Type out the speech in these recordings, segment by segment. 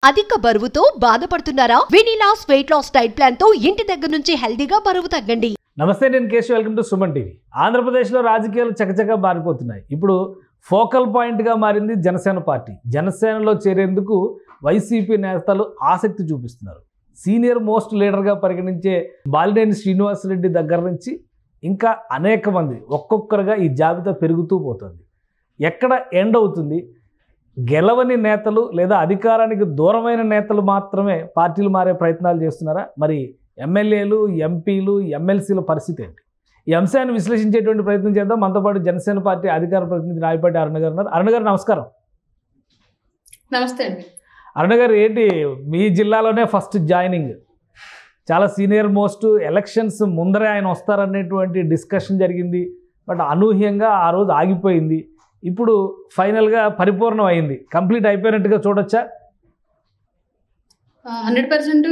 అధిక బరువుతో బాధపడుతున్నారా? వెనిలాస్ వెయిట్ లాస్ డైట్ ప్లాన్ తో ఇంటి దగ్గర నుంచి హెల్దీగా బరువు తగ్గండి. నమస్తే, నేను Keshav. Welcome to Suman TV. ఆంధ్రప్రదేశ్లో రాజకీయాలు చకచకా మారిపోతున్నాయి. ఇప్పుడు ఫోకల్ పాయింట్గా మారింది జనసేన పార్టీ. జనసేనలో చేరేందుకు వైసీపీ నేతలు ఆసక్తి చూపిస్తున్నారు. సీనియర్ మోస్ట్ లీడర్గా పరిగణించే బాలినేని శ్రీనివాసరెడ్డి దగ్గర నుంచి ఇంకా అనేక మంది ఒక్కొక్కరుగా ఈ జాబితా పెరుగుతూ పోతుంది. ఎక్కడ ఎండ్ అవుతుంది? గెలవని నేతలు లేదా అధికారానికి దూరమైన నేతలు మాత్రమే పార్టీలు మారే ప్రయత్నాలు చేస్తున్నారా? మరి ఎమ్మెల్యేలు, ఎంపీలు, ఎమ్మెల్సీల పరిస్థితి ఏంటి? ఈ అంశాన్ని విశ్లేషించేటువంటి ప్రయత్నం చేద్దాం. మనతో పాటు జనసేన పార్టీ అధికార ప్రతినిధి రాయపాటి అరుణ గారు ఉన్నారు. అరుణ గారు నమస్కారం. నమస్తే అండి. అరుణ గారు, ఏంటి మీ జిల్లాలోనే ఫస్ట్ జాయినింగ్? చాలా సీనియర్ మోస్ట్, ఎలక్షన్స్ ముందరే ఆయన వస్తారనేటువంటి డిస్కషన్ జరిగింది. బట్ అనూహ్యంగా ఆ రోజు ఆగిపోయింది. ఇప్పుడు ఫైనల్గా పరిపూర్ణం అయింది. కంప్లీట్ అయిపోయినట్టుగా చూడొచ్చా? 100%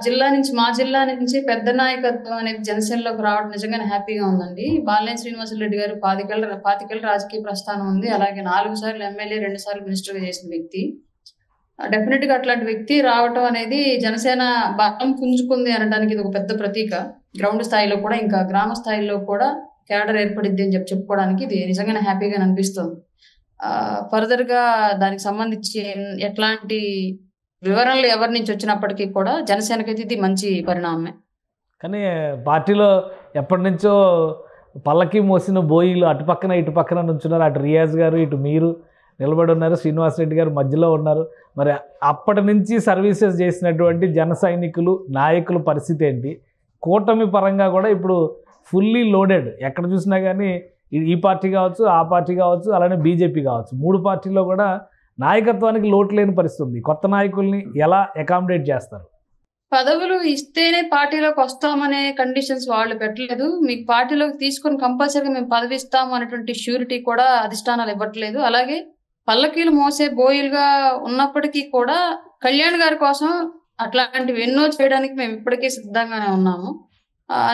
జిల్లా నుంచి, మా జిల్లా నుంచి పెద్ద నాయకత్వం అనేది జనసేనలోకి రావడం నిజంగానే హ్యాపీగా ఉందండి. బాలినేని శ్రీనివాసరెడ్డి గారు 25 రాజకీయ ప్రస్థానం ఉంది. అలాగే 4 సార్లు ఎమ్మెల్యే, 2 సార్లు మినిస్టర్గా చేసిన వ్యక్తి. డెఫినెట్ గా అట్లాంటి వ్యక్తి రావటం అనేది జనసేన బలం పుంజుకుంది అనడానికి ఇది ఒక పెద్ద ప్రతీక. గ్రౌండ్ స్థాయిలో కూడా, ఇంకా గ్రామ స్థాయిలో కూడా క్యాడర్ ఏర్పడిద్ది అని చెప్పుకోవడానికి ఇది నిజంగానే హ్యాపీగా అనిపిస్తుంది. ఫర్దర్ గా దానికి సంబంధించి ఎట్లాంటి వివరణలు ఎవరి నుంచి వచ్చినప్పటికీ కూడా జనసేనకైతే ఇది మంచి పరిణామమే. కానీ పార్టీలో ఎప్పటి నుంచో పల్లకి మోసిన బోయిలు అటు పక్కన ఇటు పక్కన నుంచున్నారు. అటు రియాజ్ గారు, ఇటు మీరు నిలబడి ఉన్నారు. శ్రీనివాసరెడ్డి గారు మధ్యలో ఉన్నారు. మరి అప్పటి నుంచి సర్వీసెస్ చేసినటువంటి జన సైనికులు, నాయకుల పరిస్థితి ఏంటి? కూటమి పరంగా కూడా ఇప్పుడు ఫుల్లీ లోడెడ్. ఎక్కడ చూసినా కానీ ఈ పార్టీ కావచ్చు, ఆ పార్టీ కావచ్చు, అలానే బీజేపీ కావచ్చు, 3 పార్టీల్లో కూడా నాయకత్వానికి లోటు లేని పరిస్థితి ఉంది. కొత్త నాయకుల్ని ఎలా అకామిడేట్ చేస్తారు? పదవులు ఇస్తేనే పార్టీలోకి వస్తామనే కండిషన్స్ వాళ్ళు పెట్టలేదు. మీకు పార్టీలోకి తీసుకొని కంపల్సరీగా మేము పదవి ఇస్తాము అనేటువంటి ష్యూరిటీ కూడా అధిష్టానాలు ఇవ్వట్లేదు. అలాగే పల్లకీలు మోసే బోయిలుగా ఉన్నప్పటికీ కూడా కళ్యాణ్ గారి కోసం అట్లాంటివి ఎన్నో చేయడానికి మేము ఇప్పటికే సిద్ధంగానే ఉన్నాము.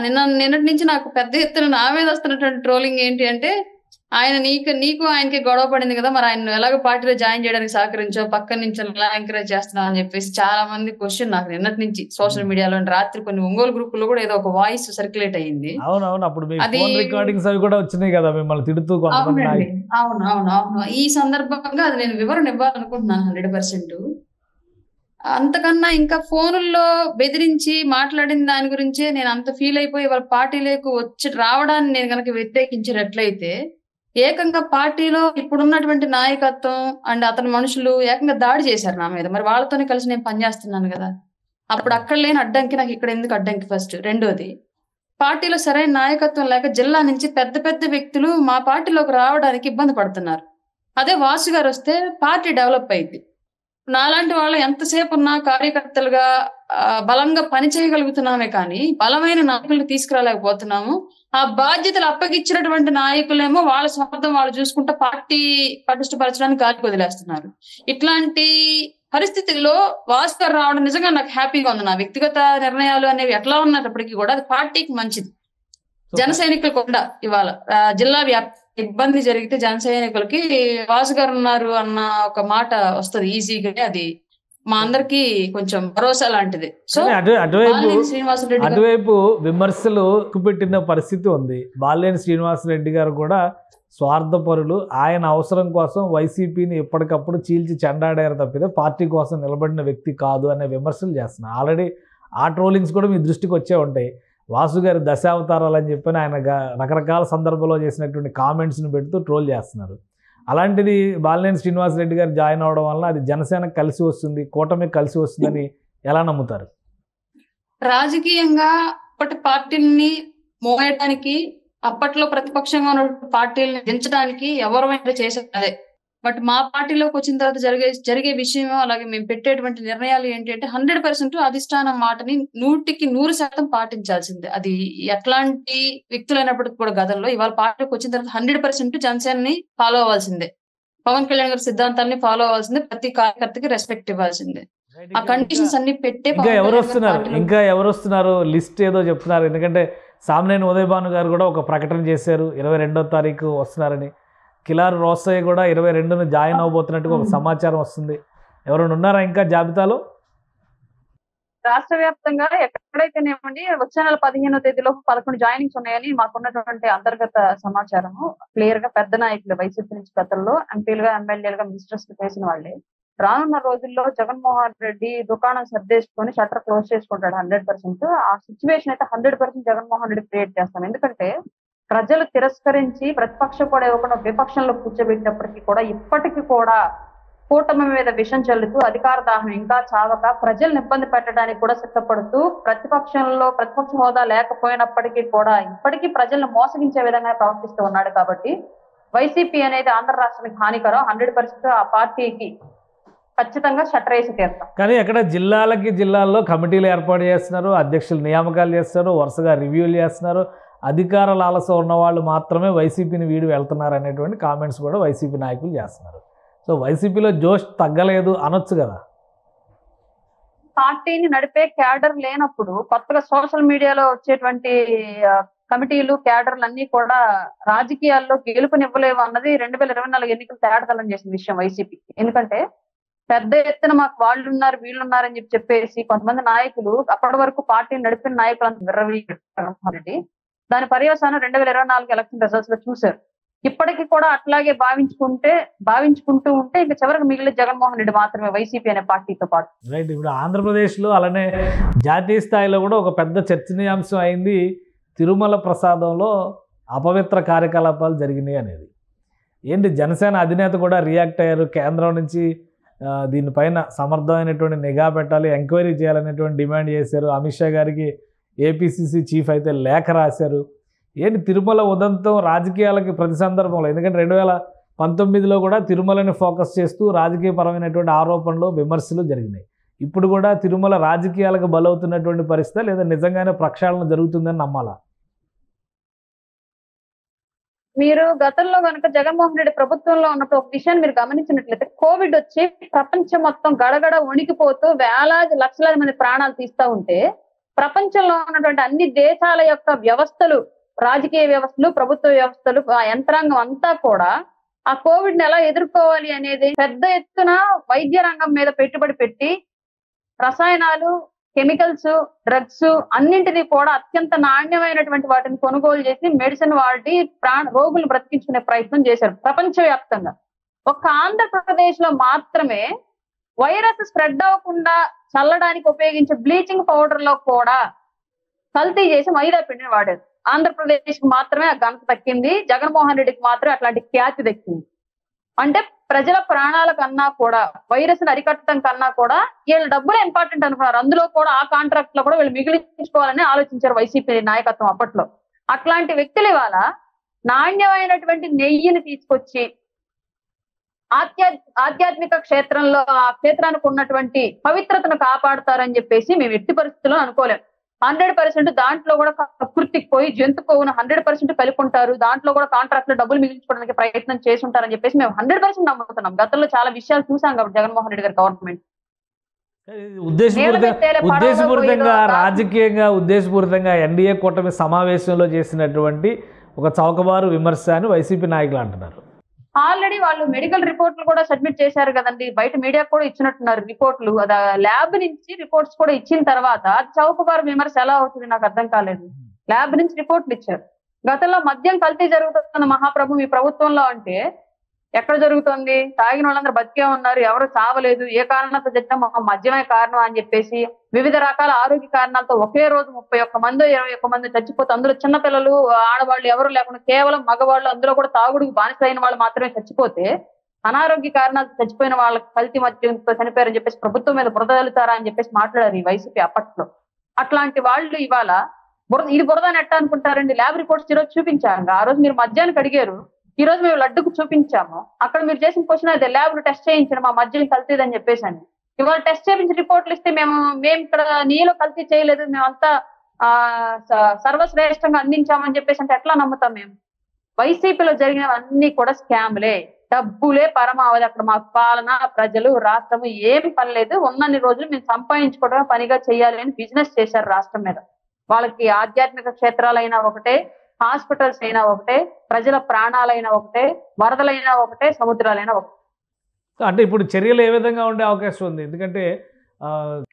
నిన్నటి నుంచి నాకు పెద్ద ఎత్తున నా మీద వస్తున్నటువంటి ట్రోలింగ్ ఏంటి అంటే, ఆయన నీకు ఆయనకి గొడవ పడింది కదా, మరి ఆయన ఎలాగో పార్టీలో జాయిన్ చేయడానికి సహకరించో, పక్క నుంచి ఎలా ఎంకరేజ్ చేస్తున్నావు అని చెప్పేసి చాలా మంది క్వశ్చన్ నాకు నిన్నటి నుంచి సోషల్ మీడియాలో, రాత్రి కొన్ని ఒంగోలు గ్రూపుల్లో కూడా ఏదో ఒక వాయిస్ సర్క్యులేట్ అయ్యింది. అవునవును, అప్పుడు రికార్డింగ్స్ అవి కూడా వచ్చినాయి కదా మిమ్మల్ని తిడుతూ. అవును. ఈ సందర్భంగా అది నేను వివరణ ఇవ్వాలనుకుంటున్నాను 100%. అంతకన్నా ఇంకా ఫోనుల్లో బెదిరించి మాట్లాడిన దాని గురించే నేను అంత ఫీల్ అయిపోయి వాళ్ళ పార్టీలోకి వచ్చి రావడాన్ని నేను కనుక వ్యతిరేకించినట్లయితే, ఏకంగా పార్టీలో ఇప్పుడున్నటువంటి నాయకత్వం అండ్ అతని మనుషులు ఏకంగా దాడి చేశారు నా మీద. మరి వాళ్ళతోనే కలిసి నేను పనిచేస్తున్నాను కదా, అప్పుడు అక్కడ లేని అడ్డంకి నాకు ఇక్కడ ఎందుకు అడ్డంకి? ఫస్ట్. రెండోది, పార్టీలో సరైన నాయకత్వం లేక జిల్లా నుంచి పెద్ద పెద్ద వ్యక్తులు మా పార్టీలోకి రావడానికి ఇబ్బంది పడుతున్నారు. అదే వాసు గారు వస్తే పార్టీ డెవలప్ అయింది. నాలాంటి వాళ్ళు ఎంతసేపు ఉన్నా కార్యకర్తలుగా బలంగా పని చేయగలుగుతున్నామే కానీ బలమైన నాయకులను తీసుకురాలేకపోతున్నాము. ఆ బాధ్యతలు అప్పగిచ్చినటువంటి నాయకులేమో వాళ్ళ స్వార్థం వాళ్ళు చూసుకుంటూ పార్టీ పటిష్టపరచడానికి గాలికి వదిలేస్తున్నారు. ఇట్లాంటి పరిస్థితుల్లో వాస్తవం రావడం నిజంగా నాకు హ్యాపీగా ఉంది. నా వ్యక్తిగత నిర్ణయాలు అనేవి ఎట్లా ఉన్నప్పటికీ కూడా అది పార్టీకి మంచిది. జన సైనికులు కూడా ఇవాళ జిల్లా వ్యాప్తి ఇబ్బంది జరిగితే జన సైనికులకి వాసు గారు ఉన్నారు అన్న ఒక మాట వస్తుంది ఈజీగా. అది మా అందరికి కొంచెం భరోసా లాంటిది. సో అటువైపు విమర్శలు పెట్టిన పరిస్థితి ఉంది. బాలినేని శ్రీనివాసరెడ్డి గారు కూడా స్వార్థపరులు, ఆయన అవసరం కోసం వైసీపీని ఎప్పటికప్పుడు చీల్చి చెండాడారు తప్పితే పార్టీ కోసం నిలబడిన వ్యక్తి కాదు అనే విమర్శలు చేస్తున్నారు. ఆల్రెడీ ఆ ట్రోలింగ్స్ కూడా మీ దృష్టికి వచ్చే ఉంటాయి. వాసు గారి దశావతారాలు అని చెప్పి ఆయన రకరకాల సందర్భంలో చేసినటువంటి కామెంట్స్ని పెడుతూ ట్రోల్ చేస్తున్నారు. అలాంటిది బాలినేని శ్రీనివాసరెడ్డి గారు జాయిన్ అవడం వల్ల అది జనసేనకు కలిసి వస్తుంది, కూటమికి కలిసి వస్తుందని ఎలా నమ్ముతారు? రాజకీయంగా అప్పటి పార్టీలని మోయడానికి, అప్పట్లో ప్రతిపక్షంగా ఉన్న పార్టీలను దించడానికి ఎవరైనా చేసేది అదే. బట్ మా పార్టీలోకి వచ్చిన తర్వాత జరిగే విషయం, అలాగే మేము పెట్టేటువంటి నిర్ణయాలు ఏంటి అంటే 100% అధిష్టానం మాటని 100% పాటించాల్సిందే. అది ఎట్లాంటి వ్యక్తులైనప్పటికీ కూడా గతంలో, ఇవాళ పార్టీలోకి వచ్చిన తర్వాత 100% జనసేనని ఫాలో అవ్వాల్సిందే. పవన్ కళ్యాణ్ గారి సిద్ధాంతాన్ని ఫాలో అవ్వాల్సిందే. ప్రతి కార్యకర్తకి రెస్పెక్ట్ ఇవ్వాల్సిందే. ఆ కండిషన్స్ అన్ని పెట్టే ఇంకా ఎవరు వస్తున్నారు లిస్ట్ ఏదో చెప్తున్నారు. ఎందుకంటే సామినేని ఉదయభాను గారు కూడా ఒక ప్రకటన చేశారు, 22వ తారీఖు వస్తున్నారని. కిలారు రోసయ్య కూడా 22న జాయిన్ అవబోతున్నట్టుగా ఒక సమాచారం వస్తుంది. ఎవరైనా ఉన్నారా ఇంకా జాబితాలో? రాష్ట్ర వ్యాప్తంగా ఎక్కడైతేనేమండి వచ్చే నెల 15వ తేదీలోపు 11 జాయినింగ్స్ ఉన్నాయని మాకున్నటువంటి అంతర్గత సమాచారము. క్లియర్ గా పెద్ద నాయకులు వైసీపీ నుంచి గతంలో ఎంపీలుగా, ఎమ్మెల్యేలుగా, మినిస్టర్స్ చేసిన వాళ్ళే. రానున్న రోజుల్లో జగన్మోహన్ రెడ్డి దుకాణం సర్దేసుకొని షట్టర్ క్లోజ్ చేసుకుంటాడు 100%. ఆ సిచ్యువేషన్ అయితే 100% జగన్మోహన్ రెడ్డి క్రియేట్ చేస్తాం. ఎందుకంటే ప్రజలు తిరస్కరించి ప్రతిపక్షం కూడా ఇవ్వకుండా విపక్షంలో కూర్చోబెట్టినప్పటికీ కూడా ఇప్పటికీ కూడా కూటమి మీద విషం చల్లుతూ అధికార దాహం ఇంకా చావక ప్రజలను ఇబ్బంది పెట్టడానికి కూడా సిద్ధపడుతూ ప్రతిపక్ష హోదా లేకపోయినప్పటికీ కూడా ఇప్పటికీ ప్రజలను మోసగించే విధంగా ప్రవర్తిస్తూ ఉన్నాడు. కాబట్టి వైసీపీ అనేది ఆంధ్ర రాష్ట్రానికి హానికరం. 100% ఆ పార్టీకి ఖచ్చితంగా షట్టర్ వేసి తీరుతాం. కానీ అక్కడ జిల్లాల్లో కమిటీలు ఏర్పాటు చేస్తున్నారు, అధ్యక్షులు నియామకాలు చేస్తారు, వరుసగా రివ్యూలు చేస్తున్నారు. అధికార లాలస ఉన్న వాళ్ళు మాత్రమే వైసీపీని వీడి వెళ్తున్నారు అనేటువంటి కామెంట్స్ కూడా వైసీపీ నాయకులు చేస్తున్నారు. సో వైసీపీలో జోష్ తగ్గలేదు అనొచ్చు కదా. పార్టీని నడిపే క్యాడర్ లేనప్పుడు కొత్తగా సోషల్ మీడియాలో వచ్చేటువంటి కమిటీలు, క్యాడర్లు అన్ని కూడా రాజకీయాల్లో గెలుపునివ్వలేవు అన్నది 2024 ఎన్నికలు తేటతెల్లం చేసిన విషయం వైసీపీకి. ఎందుకంటే పెద్ద ఎత్తున మాకు వాళ్ళు ఉన్నారు, వీళ్ళు ఉన్నారని చెప్పేసి కొంతమంది నాయకులు అప్పటి వరకు పార్టీని నడిపిన నాయకులంతా విర్రవీగి దాని పర్యవసానం 2024 ఎలక్షన్ రిజల్ట్స్ లో చూశారు. ఇప్పటికీ కూడా అట్లాగే భావించుకుంటూ ఉంటే ఇంకా చివరికి మిగిలిన జగన్మోహన్ రెడ్డి మాత్రమే వైసీపీ అనే పార్టీతో పాటు. రైట్. ఇప్పుడు ఆంధ్రప్రదేశ్లో అలానే జాతీయ స్థాయిలో కూడా ఒక పెద్ద చర్చనీయాంశం అయింది తిరుమల ప్రసాదంలో అపవిత్ర కార్యకలాపాలు జరిగినాయి అనేది. ఏంటి జనసేన అధినేత కూడా రియాక్ట్ అయ్యారు. కేంద్రం నుంచి దీనిపైన సమర్థమైనటువంటి నిఘా పెట్టాలి, ఎంక్వైరీ చేయాలనేటువంటి డిమాండ్ చేశారు. అమిత్ షా గారికి ఏపీసీసీ చీఫ్ అయితే లేఖ రాశారు. ఏంటి తిరుమల ఉదంతం రాజకీయాలకి ప్రతి సందర్భంలో, ఎందుకంటే 2019లో కూడా తిరుమలని ఫోకస్ చేస్తూ రాజకీయపరమైనటువంటి ఆరోపణలు, విమర్శలు జరిగినాయి. ఇప్పుడు కూడా తిరుమల రాజకీయాలకు బలవుతున్నటువంటి పరిస్థితి లేదా నిజంగానే ప్రక్షాళన జరుగుతుందని నమ్మాలా? మీరు గతంలో కనుక జగన్మోహన్ రెడ్డి ప్రభుత్వంలో ఉన్నప్పుడు ఒక విషయాన్ని మీరు గమనించినట్లయితే కోవిడ్ వచ్చి ప్రపంచం మొత్తం గడగడ వణికిపోతూ వేలాది లక్షలాది మంది ప్రాణాలు తీస్తూ ఉంటే ప్రపంచంలో ఉన్నటువంటి అన్ని దేశాల యొక్క వ్యవస్థలు, రాజకీయ వ్యవస్థలు, ప్రభుత్వ వ్యవస్థలు, ఆ యంత్రాంగం అంతా కూడా ఆ కోవిడ్ ని ఎలా ఎదుర్కోవాలి అనేది పెద్ద ఎత్తున వైద్య రంగం మీద పెట్టుబడి పెట్టి రసాయనాలు, కెమికల్స్, డ్రగ్స్ అన్నింటినీ కూడా అత్యంత నాణ్యమైనటువంటి వాటిని కొనుగోలు చేసి మెడిసిన్ వాడి రోగులు బ్రతికించుకునే ప్రయత్నం చేశారు ప్రపంచవ్యాప్తంగా. ఒక్క ఆంధ్రప్రదేశ్ లో మాత్రమే వైరస్ స్ప్రెడ్ అవ్వకుండా చల్లడానికి ఉపయోగించే బ్లీచింగ్ పౌడర్ లో కూడా కల్తీ చేసి మైదా పిండిని వాడారు. ఆంధ్రప్రదేశ్ కి మాత్రమే ఆ ఘనత దక్కింది, జగన్మోహన్ రెడ్డికి మాత్రమే అట్లాంటి ఖ్యాతి దక్కింది. అంటే ప్రజల ప్రాణాల కన్నా కూడా, వైరస్ ని అరికట్టడం కన్నా కూడా వీళ్ళ డబ్బులు ఇంపార్టెంట్ అనుకున్నారు. అందులో కూడా ఆ కాంట్రాక్ట్ లో కూడా వీళ్ళు మిగిలించుకోవాలని ఆలోచించారు వైసీపీ నాయకత్వం అప్పట్లో. అట్లాంటి వ్యక్తులు ఇవాళ నాణ్యమైనటువంటి నెయ్యిని తీసుకొచ్చి ఆధ్యాత్మిక క్షేత్రంలో ఆ క్షేత్రానికి ఉన్నటువంటి పవిత్రతను కాపాడుతారని చెప్పేసి మేము ఎట్టి పరిస్థితుల్లో అనుకోలేం. 100% దాంట్లో కూడా ప్రకృతికి పోయి జంతు కొవ్వును 100% కలిపి ఉంటారు. దాంట్లో కూడా కాంట్రాక్ట్ లో డబ్బులు మిగిలించుకోవడానికి ప్రయత్నం చేసి ఉంటారని చెప్పేసి మేము 100% నమ్ముతున్నాం. గతంలో చాలా విషయాలు చూసాం కాబట్టి జగన్మోహన్ రెడ్డి గారి గవర్నమెంట్ ఉద్దేశపూరితంగా రాజకీయంగా ఉద్దేశపూరితంగా ఎన్డీఏ కూటమి సమావేశంలో చేసినటువంటి ఒక చౌకబారు విమర్శ అని వైసీపీ నాయకులు అంటున్నారు. ఆల్రెడీ వాళ్ళు మెడికల్ రిపోర్ట్లు కూడా సబ్మిట్ చేశారు కదండి, బయట మీడియా కూడా ఇచ్చినట్టున్నారు రిపోర్ట్లు. ల్యాబ్ నుంచి రిపోర్ట్స్ కూడా ఇచ్చిన తర్వాత చౌకబారు విమర్శ ఎలా అవుతుంది నాకు అర్థం కాలేదు. ల్యాబ్ నుంచి రిపోర్ట్లు ఇచ్చారు. గతంలో మద్యం కల్తీ జరుగుతున్న మహాప్రభు మీ ప్రభుత్వంలో అంటే ఎక్కడ జరుగుతుంది? తాగిన వాళ్ళందరూ బతికే ఉన్నారు, ఎవరు చావలేదు, ఏ కారణంతో చచ్చినా మద్యమే కారణం అని చెప్పేసి వివిధ రకాల ఆరోగ్య కారణాలతో ఒకే రోజు 31 మంది 21 మంది చచ్చిపోతే అందులో చిన్నపిల్లలు, ఆడవాళ్ళు ఎవరు లేకుండా కేవలం మగవాళ్ళు, అందులో కూడా తాగుడుకు బానిసైన వాళ్ళు మాత్రమే చచ్చిపోతే అనారోగ్య కారణాలతో చచ్చిపోయిన వాళ్ళకి కల్తీ మద్యంతో చనిపోయారని చెప్పేసి ప్రభుత్వం మీద బురద వెళ్తారా అని చెప్పేసి మాట్లాడారు ఈ వైసీపీ అప్పట్లో. అట్లాంటి వాళ్ళు ఇవాళ ఇది బురద నెట్ట అనుకుంటారండి. ల్యాబ్ రిపోర్ట్స్ ఈరోజు చూపించారు. ఆ రోజు మీరు మద్యానికి అడిగారు, ఈ రోజు మేము లడ్డుకు చూపించాము. అక్కడ మీరు చేసిన క్వశ్చన్ అయితే ల్యాబ్ లో టెస్ట్ చేయించండి మా మద్యం కల్తీదని చెప్పేసి. ఇవాళ టెస్ట్ చేయించి రిపోర్ట్లు ఇస్తే మేము ఇక్కడ నీలో కల్తీ చేయలేదు, మేమంతా సర్వశ్రేష్టంగా అందించామని చెప్పేసి అంటే ఎట్లా నమ్ముతాం మేము? వైసీపీలో జరిగినవన్నీ కూడా స్కామ్లే, డబ్బులే పరమావధి. అక్కడ మాకు పాలన, ప్రజలు, రాష్ట్రము ఏమి పని లేదు. ఉన్నన్ని రోజులు మేము సంపాదించుకోవడమే పనిగా చేయాలి అని బిజినెస్ చేశారు రాష్ట్రం మీద. వాళ్ళకి ఆధ్యాత్మిక క్షేత్రాలైనా ఒకటే, హాస్పిటల్స్ అయినా ఒకటే, ప్రజల ప్రాణాలైనా ఒకటే, వరదలైనా ఒకటే, సముద్రాలైనా ఒకటే. అంటే ఇప్పుడు చర్యలు ఏ విధంగా ఉండే అవకాశం ఉంది? ఎందుకంటే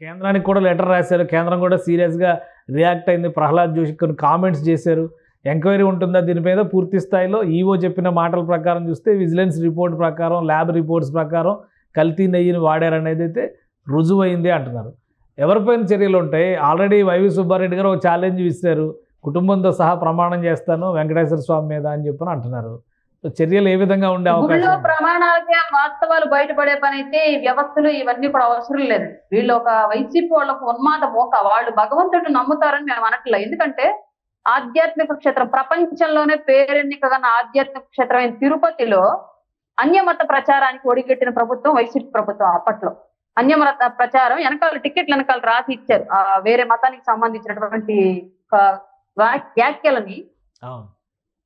కేంద్రానికి కూడా లెటర్ రాశారు, కేంద్రం కూడా సీరియస్గా రియాక్ట్ అయింది, ప్రహ్లాద్ జోషి కొన్ని కామెంట్స్ చేశారు. ఎంక్వైరీ ఉంటుందా దీని మీద? పూర్తి స్థాయిలో ఈవో చెప్పిన మాటల ప్రకారం చూస్తే విజిలెన్స్ రిపోర్ట్ ప్రకారం, ల్యాబ్ రిపోర్ట్స్ ప్రకారం కల్తీ నెయ్యిని వాడారనేది అయితే రుజువైంది అంటున్నారు. ఎవరిపైన చర్యలు ఉంటాయి? ఆల్రెడీ వైవి సుబ్బారెడ్డి గారు ఒక ఛాలెంజ్ ఇస్తారు, కుటుంబంతో సహా ప్రమాణం చేస్తాను వెంకటేశ్వర స్వామి మీద అని చెప్పని అంటున్నారు. చర్యలు ఏ విధంగా ఉండే అవకాశం? ప్రమాణాలకే వాస్తవాలు బయటపడే పని అయితే ఈ వ్యవస్థలు ఇవన్నీ కూడా అవసరం లేదు. వీళ్ళు ఒక వైసీపీ వాళ్ళకు ఉన్మాద మోక, వాళ్ళు భగవంతుడిని నమ్ముతారని మేము అనట్లేదు. ఎందుకంటే ఆధ్యాత్మిక క్షేత్రం, ప్రపంచంలోనే పేరెన్నికగన్న ఆధ్యాత్మిక క్షేత్రమైన తిరుపతిలో అన్యమత ప్రచారానికి ఒడిగట్టిన ప్రభుత్వం వైసీపీ ప్రభుత్వం. అప్పట్లో అన్యమత ప్రచారం వెనకాల టికెట్లు వెనకాల రాసి ఇచ్చారు. వేరే మతానికి సంబంధించినటువంటి వ్యాఖ్యలని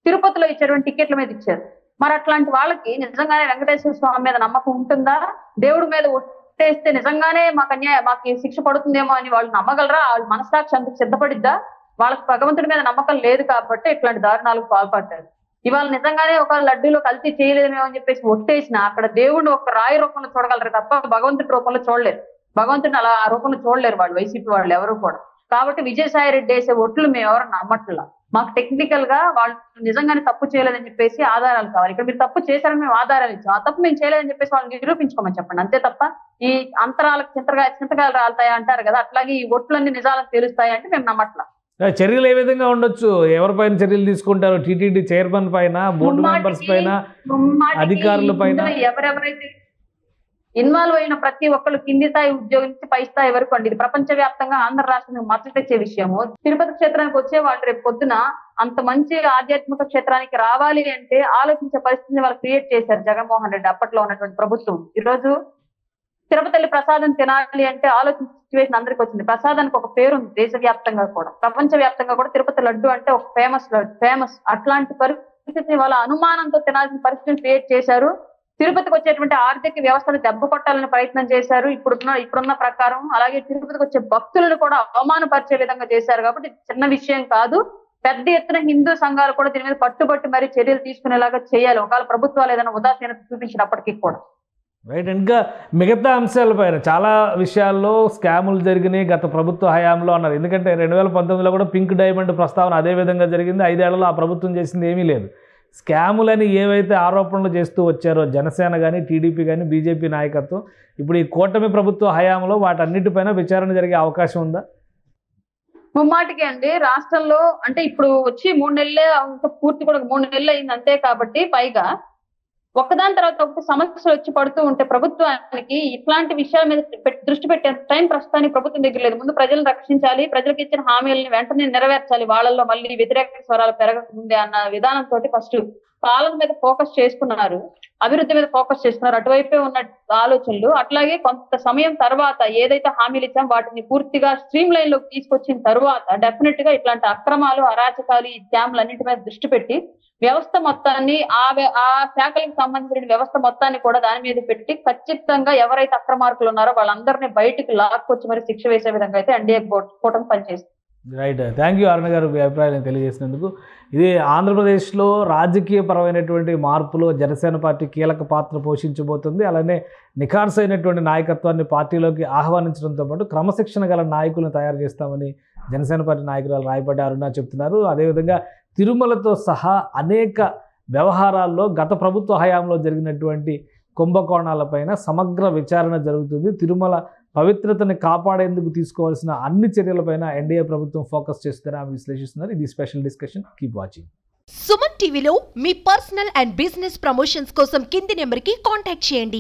తిరుపతిలో ఇచ్చేటువంటి టికెట్ల మీద ఇచ్చారు. మరి అట్లాంటి వాళ్ళకి నిజంగానే వెంకటేశ్వర స్వామి మీద నమ్మకం ఉంటుందా? దేవుడి మీద ఒట్టేస్తే నిజంగానే మాకు శిక్ష పడుతుందేమో అని వాళ్ళు నమ్మగలరా? వాళ్ళ మనస్సాక్షి అందుకు సిద్ధపడిద్దా? వాళ్ళకి భగవంతుడి మీద నమ్మకం లేదు కాబట్టి ఇట్లాంటి దారుణాలకు పాల్పడ్డారు. ఇవాళ నిజంగానే ఒక లడ్డూలో కల్తీ చేయలేమేమో అని చెప్పేసి ఒట్టేసిన అక్కడ దేవుడిని ఒక రాయి రూపంలో చూడగలరు తప్ప భగవంతుడి రూపంలో చూడలేరు. భగవంతుడిని అలా ఆ రూపంలో చూడలేరు వాళ్ళు, వైసీపీ వాళ్ళు ఎవరు కూడా. కాబట్టి విజయసాయి రెడ్డి వేసే ఒట్లు మేము ఎవరు నమ్మట్లా. మాకు టెక్నికల్ గా వాళ్ళు నిజంగానే తప్పు చేయలేదని చెప్పేసి ఆధారాలు కావాలి. ఇక్కడ మీరు తప్పు చేశారని మేము ఆధారాలు ఇచ్చాం, ఆ తప్పు మేము చేయలేదని చెప్పేసి వాళ్ళని నిరూపించుకోమని చెప్పండి. అంతే తప్ప ఈ అంతరాలకు చింతకాయలు రాలుతాయా అంటారు కదా, అట్లాగే ఈ ఒట్లన్నీ నిజాలకు తెలుస్తాయి అంటే మేము నమ్మట్లా. చర్యలు ఏ విధంగా ఉండొచ్చు? ఎవరిపైన చర్యలు తీసుకుంటారు? టీటీడీ చైర్మన్ పైన, బోర్డు మెంబర్స్ పైన, అధికారుల పైన, ఎవరెవరైతే ఇన్వాల్వ్ అయిన ప్రతి ఒక్కరు కింది స్థాయి ఉద్యోగం నుంచి పై స్థాయి వరకు అండి. ఇది ప్రపంచ వ్యాప్తంగా ఆంధ్ర రాష్ట్రానికి మద్దతు తెచ్చే విషయము. తిరుపతి క్షేత్రానికి వచ్చే వాళ్ళు రేపు పొద్దున అంత మంచి ఆధ్యాత్మిక క్షేత్రానికి రావాలి అంటే ఆలోచించే పరిస్థితిని వాళ్ళు క్రియేట్ చేశారు జగన్మోహన్ రెడ్డి అప్పట్లో ఉన్నటువంటి ప్రభుత్వం. ఈ రోజు తిరుపతి ప్రసాదం తినాలి అంటే ఆలోచించే సిచ్యువేషన్ అందరికి వచ్చింది. ప్రసాదానికి ఒక పేరు ఉంది దేశవ్యాప్తంగా కూడా, ప్రపంచ వ్యాప్తంగా కూడా. తిరుపతి లడ్డు అంటే ఒక ఫేమస్. అట్లాంటి పరిస్థితిని వాళ్ళ అనుమానంతో తినాల్సిన పరిస్థితిని క్రియేట్ చేశారు. తిరుపతికి వచ్చేటువంటి ఆర్థిక వ్యవస్థను దెబ్బ కొట్టాలని ప్రయత్నం చేశారు ఇప్పుడున్న ప్రకారం. అలాగే తిరుపతికి వచ్చే భక్తులను కూడా అవమానపరిచే విధంగా చేశారు. కాబట్టి చిన్న విషయం కాదు. పెద్ద ఎత్తున హిందూ సంఘాలు కూడా దీని మీద పట్టుబట్టి మరి చర్యలు తీసుకునేలాగా చేయాలి, ఒకవేళ ప్రభుత్వాలు ఏదైనా ఉదాసీనత చూపించినప్పటికీ కూడా. రైట్. ఇంకా మిగతా అంశాలపైన చాలా విషయాల్లో స్కాములు జరిగినాయి గత ప్రభుత్వ హయాంలో అన్నారు. ఎందుకంటే 2019లో కూడా పింక్ డైమండ్ ప్రస్తావన అదే విధంగా జరిగింది. 5 ఏళ్లలో ఆ ప్రభుత్వం చేసింది ఏమీ లేదు. స్కాములని ఏవైతే ఆరోపణలు చేస్తూ వచ్చారో జనసేన కానీ, టీడీపీ కానీ, బీజేపీ నాయకత్వం, ఇప్పుడు ఈ కూటమి ప్రభుత్వ హయాంలో వాటన్నిటిపైన విచారణ జరిగే అవకాశం ఉందా? ముమ్మాటికి అండి. రాష్ట్రంలో అంటే ఇప్పుడు వచ్చి 3 నెలలే, పూర్తి కూడా 3 నెలలు అయింది అంతే. కాబట్టి పైగా ఒకదాని తర్వాత ఒకటి సమస్యలు వచ్చి పడుతూ ఉంటే ప్రభుత్వానికి ఇట్లాంటి విషయాల మీద దృష్టి పెట్టే టైం ప్రస్తుతానికి ప్రభుత్వం దగ్గర లేదు. ముందు ప్రజలను రక్షించాలి, ప్రజలకు ఇచ్చిన హామీలను వెంటనే నెరవేర్చాలి, వాళ్ళల్లో మళ్ళీ వ్యతిరేక స్వరాలు పెరగకముందే అన్న విధానంతో ఫస్ట్ పాలన మీద ఫోకస్ చేసుకున్నారు, అభివృద్ధి మీద ఫోకస్ చేస్తున్నారు. అటువైపే ఉన్న ఆలోచనలు. అట్లాగే కొంత సమయం తర్వాత ఏదైతే హామీలు ఇచ్చాం వాటిని పూర్తిగా స్ట్రీమ్ లైన్ లోకి తీసుకొచ్చిన తర్వాత డెఫినెట్ గా ఇట్లాంటి అక్రమాలు, అరాచకాలు, ఈ స్కామ్లు అన్నింటి మీద దృష్టి పెట్టి వ్యవస్థ మొత్తాన్ని ఆ శాఖలకు సంబంధించిన వ్యవస్థ మొత్తాన్ని కూడా దాని మీద పెట్టి ఖచ్చితంగా ఎవరైతే అక్రమార్కులు ఉన్నారో వాళ్ళందరినీ బయటికి లాక్కొచ్చి మరి శిక్ష వేసే విధంగా అయితే ఎన్డీఏ కూటమి పనిచేస్తుంది. రైట్. థ్యాంక్ యూ అరుణ గారు, మీ అభిప్రాయాన్ని తెలియజేసినందుకు. ఇది ఆంధ్రప్రదేశ్లో రాజకీయపరమైనటువంటి మార్పులో జనసేన పార్టీ కీలక పాత్ర పోషించబోతుంది. అలానే నిఖార్సైనటువంటి నాయకత్వాన్ని పార్టీలోకి ఆహ్వానించడంతో పాటు క్రమశిక్షణ గల నాయకులను తయారు చేస్తామని జనసేన పార్టీ నాయకురాలు రాయపాటి అరుణ చెప్తున్నారు. అదేవిధంగా తిరుమలతో సహా అనేక వ్యవహారాల్లో గత ప్రభుత్వ హయాంలో జరిగినటువంటి కుంభకోణాలపైన సమగ్ర విచారణ జరుగుతుంది. తిరుమల పవిత్రతని కాపాడేందుకు తీసుకోవాల్సిన అన్ని చర్యలపైన ఎన్డీఏ ప్రభుత్వం ఫోకస్ చేస్తుందని ఆమె విశ్లేషిస్తున్నారు. ఇది special discussion. Keep watching. Suman టీవీలో మీ పర్సనల్ అండ్ బిజినెస్ ప్రమోషన్స్ కోసం కింది నెంబర్కి కాంటాక్ట్ చేయండి.